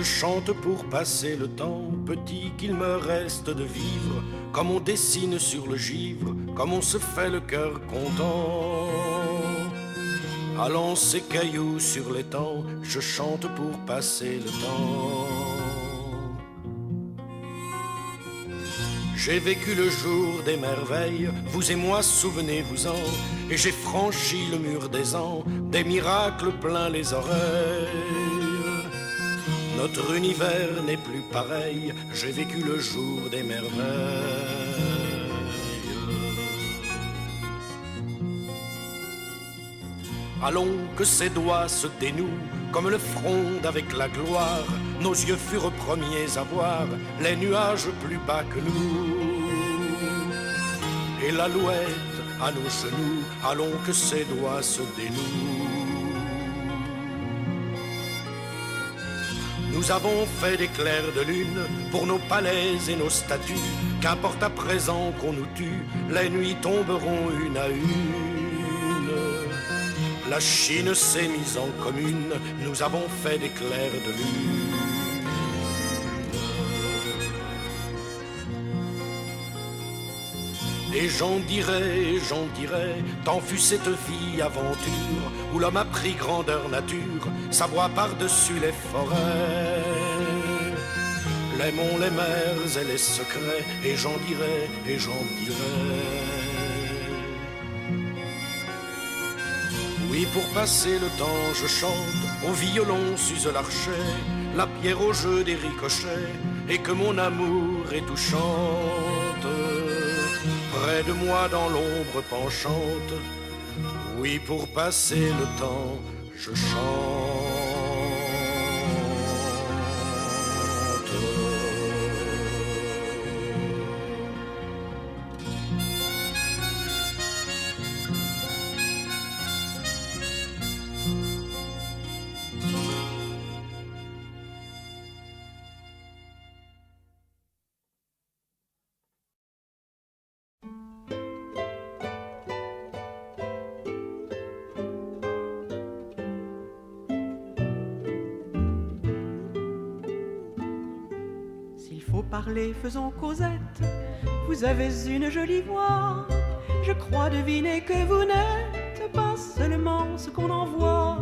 Je chante pour passer le temps, petit qu'il me reste de vivre, comme on dessine sur le givre, comme on se fait le cœur content. Allons ces cailloux sur l'étang, je chante pour passer le temps. J'ai vécu le jour des merveilles, vous et moi souvenez-vous-en, et j'ai franchi le mur des ans, des miracles plein les oreilles. Notre univers n'est plus pareil, j'ai vécu le jour des merveilles. Allons que ses doigts se dénouent comme le fronde avec la gloire. Nos yeux furent premiers à voir les nuages plus bas que nous. Et l'alouette à nos genoux, allons que ses doigts se dénouent. Nous avons fait des clairs de lune pour nos palais et nos statues. Qu'importe à présent qu'on nous tue, les nuits tomberont une à une. La Chine s'est mise en commune, nous avons fait des clairs de lune. Et j'en dirai, tant fut cette vie aventure, où l'homme a pris grandeur nature, sa voix par-dessus les forêts. Les monts, les mers et les secrets, et j'en dirai. Oui, pour passer le temps, je chante, au violon s'use l'archet, la pierre au jeu des ricochets, et que mon amour est touchante. Près de moi dans l'ombre penchante, oui, pour passer le temps, je chante. Parlez, faisons causette, vous avez une jolie voix. Je crois deviner que vous n'êtes pas seulement ce qu'on en voit.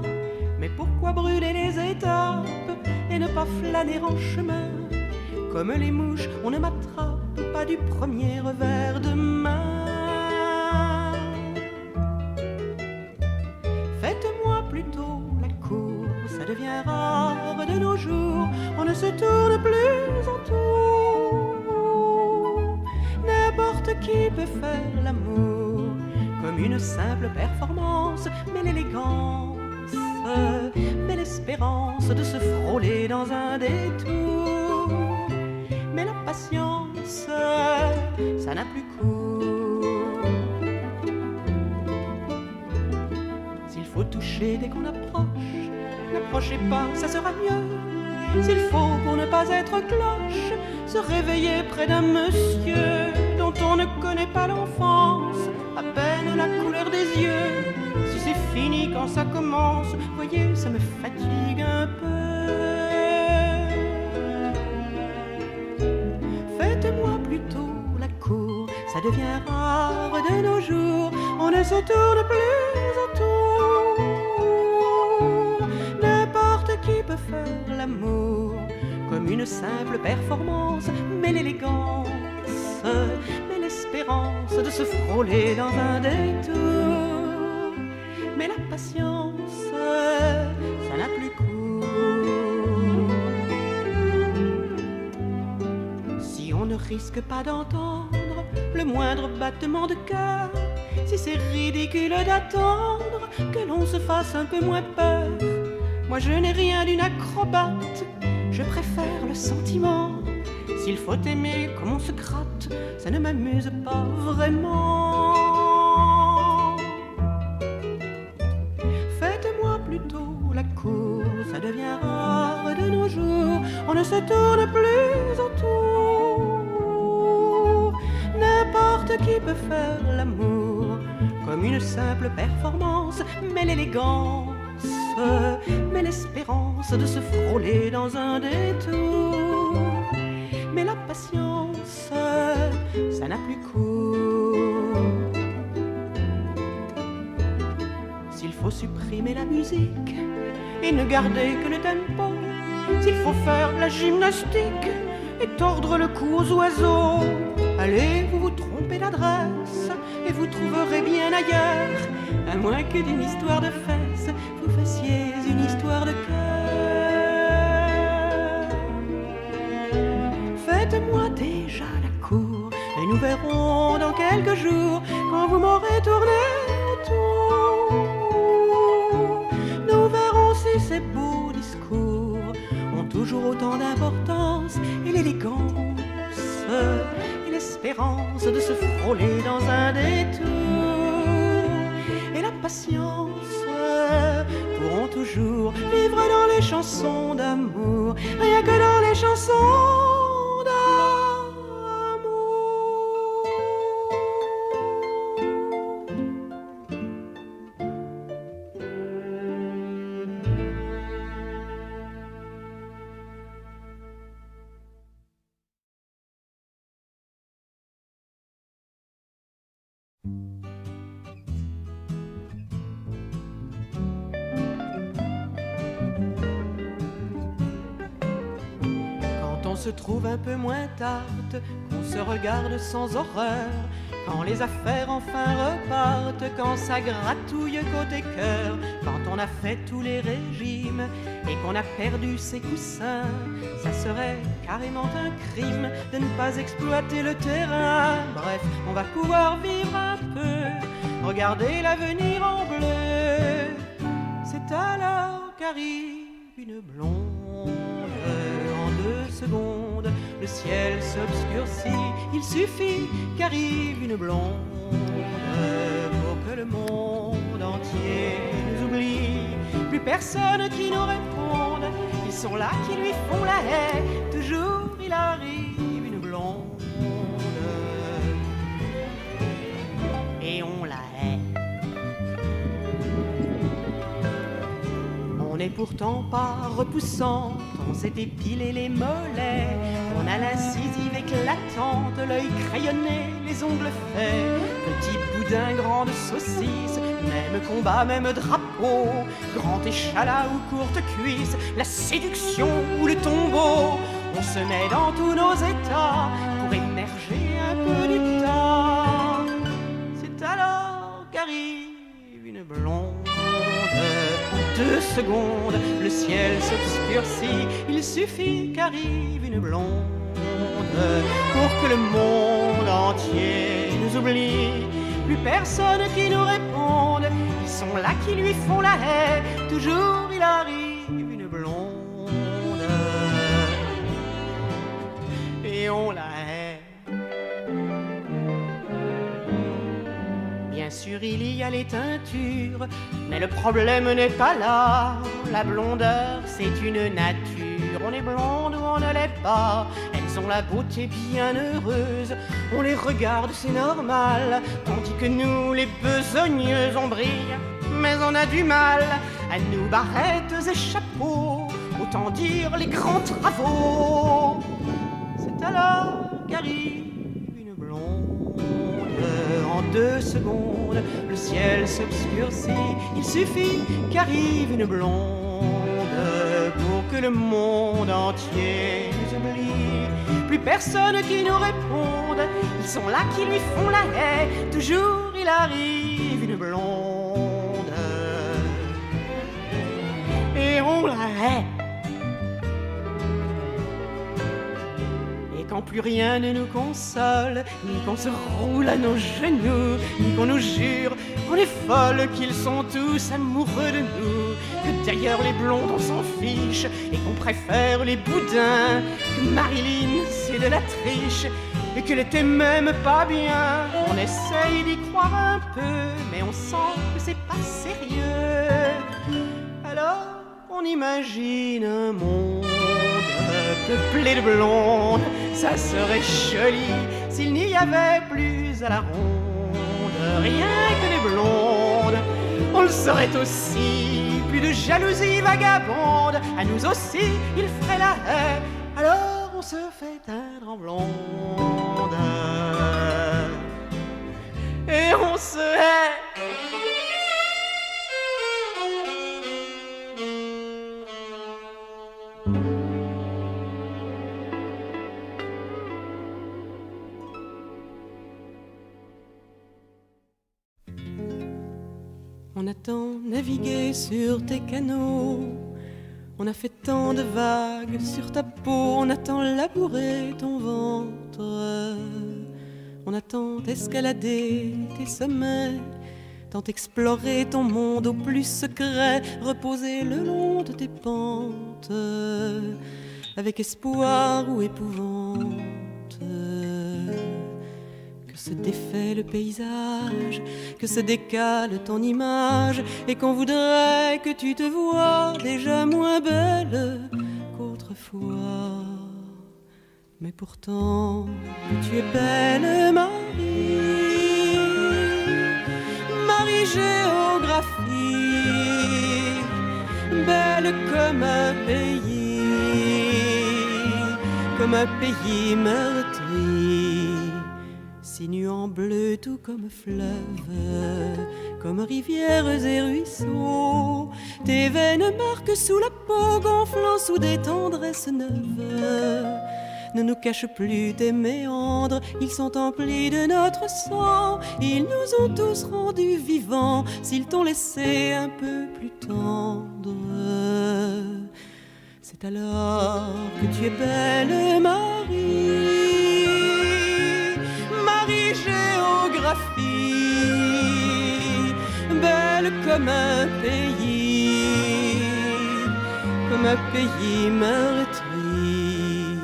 Mais pourquoi brûler les étapes et ne pas flâner en chemin? Comme les mouches, on ne m'attrape pas du premier revers de main. Faites-moi plutôt la cour, ça devient rare de nos jours. On ne se tourne plus autour. N'importe qui peut faire l'amour comme une simple performance, mais l'élégance, mais l'espérance de se frôler dans un détour, mais la patience, ça n'a plus cours. S'il faut toucher dès qu'on approche, n'approchez pas, ça sera mieux. S'il faut pour ne pas être cloche, se réveiller près d'un monsieur dont on ne connaît pas l'enfance, à peine la couleur des yeux. Si c'est fini quand ça commence, voyez, ça me fatigue un peu. Faites-moi plutôt la cour, ça devient rare de nos jours. On ne se tourne plus autour. N'importe qui peut faire l'amour comme une simple performance, mais l'élégance, mais l'espérance de se frôler dans un détour, mais la patience, ça n'a plus cours. Si on ne risque pas d'entendre le moindre battement de cœur, si c'est ridicule d'attendre que l'on se fasse un peu moins peur, moi je n'ai rien d'une acrobate, je préfère le sentiment. S'il faut aimer comme on se gratte, ça ne m'amuse pas vraiment. Faites-moi plutôt la cour, ça devient rare de nos jours. On ne se tourne plus autour. N'importe qui peut faire l'amour comme une simple performance, mais l'élégance, mais l'espérance de se frôler dans un détour. Mais la patience, ça n'a plus cours. S'il faut supprimer la musique et ne garder que le tempo, s'il faut faire la gymnastique et tordre le cou aux oiseaux, allez, vous vous trompez d'adresse et vous trouverez bien ailleurs, à moins que d'une histoire de fesses vous fassiez une histoire de cœur. Faites-moi déjà la cour et nous verrons dans quelques jours, quand vous m'aurez tourné autour, nous verrons si ces beaux discours ont toujours autant d'importance, et l'élégance et l'espérance de se frôler dans un détour, et la patience pourront toujours vivre dans les chansons d'amour, rien que dans les chansons d'amour. Quand on se trouve un peu moins tarte, qu'on se regarde sans horreur, quand les affaires enfin repartent, quand ça gratouille côté cœur, quand on a fait tous les régimes et qu'on a perdu ses coussins, ça serait carrément un crime de ne pas exploiter le terrain. Bref, on va pouvoir vivre un peu, regarder l'avenir en bleu. C'est alors qu'arrive une blonde. En 2 secondes, le ciel s'obscurcit. Il suffit qu'arrive une blonde pour que le monde entier nous oublie. Plus personne qui nous réponde. Ils sont là qui lui font la haie. Toujours il arrive une blonde et on la hait. On n'est pourtant pas repoussant, on s'est épilé les mollets, on a l'incisive éclatante, l'œil crayonné, les ongles faits, petit boudin, grande saucisse, même combat, même drapeau, grand échalas ou courte cuisse, la séduction ou le tombeau, on se met dans tous nos états pour émerger un peu du tas. C'est alors qu'arrive une blonde. En 2 secondes, le ciel s'obscurcit. Il suffit qu'arrive une blonde pour que le monde entier nous oublie. Plus personne qui nous réponde. Ils sont là qui lui font la haie. Toujours il arrive une blonde et on la hait. Bien sûr, il y a les teintures, mais le problème n'est pas là. La blondeur, c'est une nature. On est blonde ou on ne l'est pas. Elles ont la beauté bien heureuse. On les regarde, c'est normal. Tandis que nous, les besogneuses, on brille, mais on a du mal. À nous, barrettes et chapeaux, autant dire les grands travaux. C'est alors qu'arrive une blonde. En 2 secondes, le ciel s'obscurcit. Il suffit qu'arrive une blonde pour que le monde entier nous oublie. Plus personne qui nous réponde. Ils sont là qui lui font la haie. Toujours il arrive une blonde et on la hait. Quand plus rien ne nous console, ni qu'on se roule à nos genoux, ni qu'on nous jure qu'on est folle, qu'ils sont tous amoureux de nous, que d'ailleurs les blondes on s'en fiche, et qu'on préfère les boudins, que Marilyn c'est de la triche, et qu'elle était même pas bien. On essaye d'y croire un peu, mais on sent que c'est pas sérieux. Alors on imagine un monde peuplé de blondes. Ça serait joli s'il n'y avait plus à la ronde rien que des blondes. On le saurait aussi, plus plus de jalousie vagabonde, à nous aussi il ferait la haie. Alors on se fait teindre en blonde et on se hait. On a tant navigué sur tes canaux, on a fait tant de vagues sur ta peau, on a tant labouré ton ventre, on a tant escaladé tes sommets, tant exploré ton monde au plus secret, reposé le long de tes pentes, avec espoir ou épouvante. Se défait le paysage, que se décale ton image, et qu'on voudrait que tu te vois déjà moins belle qu'autrefois. Mais pourtant, tu es belle, Marie, Marie géographie, belle comme un pays meurtri. Sinueux en bleu tout comme fleuve, comme rivières et ruisseaux, tes veines marquent sous la peau, gonflant sous des tendresses neuves. Ne nous cache plus tes méandres, ils sont emplis de notre sang, ils nous ont tous rendus vivants, s'ils t'ont laissé un peu plus tendre. C'est alors que tu es belle, Marie, géographie, belle comme un pays meurtri.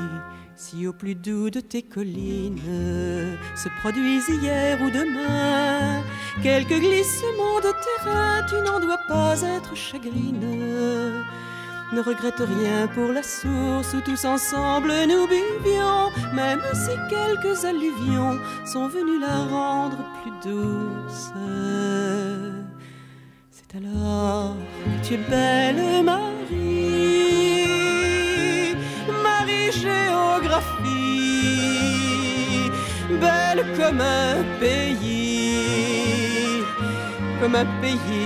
Si au plus doux de tes collines se produisent hier ou demain quelques glissements de terrain, tu n'en dois pas être chagrine. Ne regrette rien pour la source où tous ensemble nous buvions, même si quelques alluvions sont venues la rendre plus douce. C'est alors que tu es belle, Marie, Marie géographie, belle comme un pays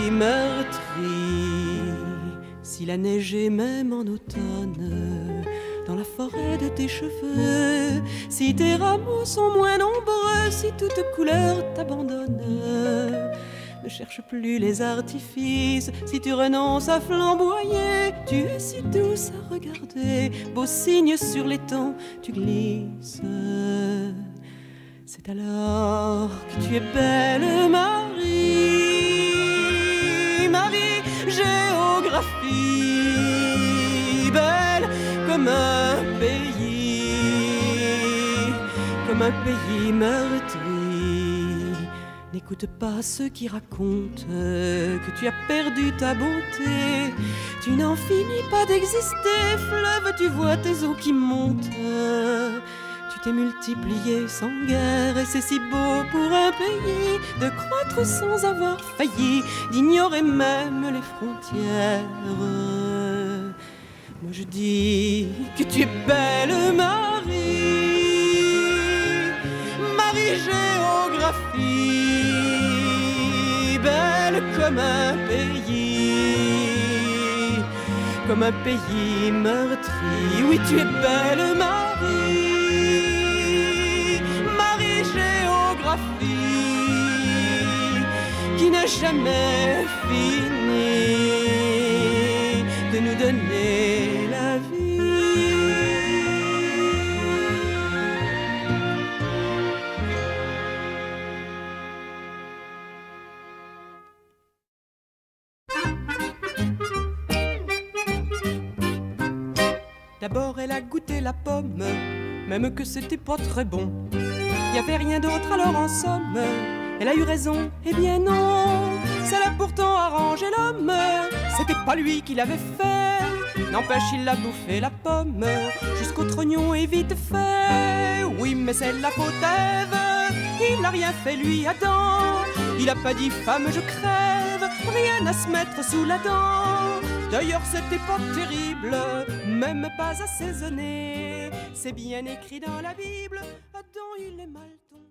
meurtri. S'il a neigé même en automne dans la forêt de tes cheveux, si tes rameaux sont moins nombreux, si toute couleur t'abandonne, ne cherche plus les artifices, si tu renonces à flamboyer, tu es si douce à regarder, beau signe sur les temps, tu glisses. C'est alors que tu es belle, Marie, Marie géographie, belle comme un pays meurtri. N'écoute pas ceux qui racontent que tu as perdu ta beauté, tu n'en finis pas d'exister, fleuve, tu vois tes eaux qui montent. Tu t'es multiplié sans guerre et c'est si beau pour un pays de croître sans avoir failli, d'ignorer même les frontières. Moi je dis que tu es belle, Marie, Marie géographie, belle comme un pays meurtri. Oui, tu es belle, Marie, qui n'a jamais fini de nous donner la vie. D'abord elle a goûté la pomme, même que c'était pas très bon. Y avait rien d'autre alors en somme, elle a eu raison, eh bien non, ça l'a pourtant arrangé l'homme, c'était pas lui qui l'avait fait, n'empêche il a bouffé la pomme, jusqu'au trognon est vite fait, oui mais c'est la faute d'Ève, il n'a rien fait lui Adam, Il a pas dit femme je crève, rien à se mettre sous la dent. D'ailleurs c'était pas terrible, même pas assaisonné. C'est bien écrit dans la Bible, Adam il est mal tombé.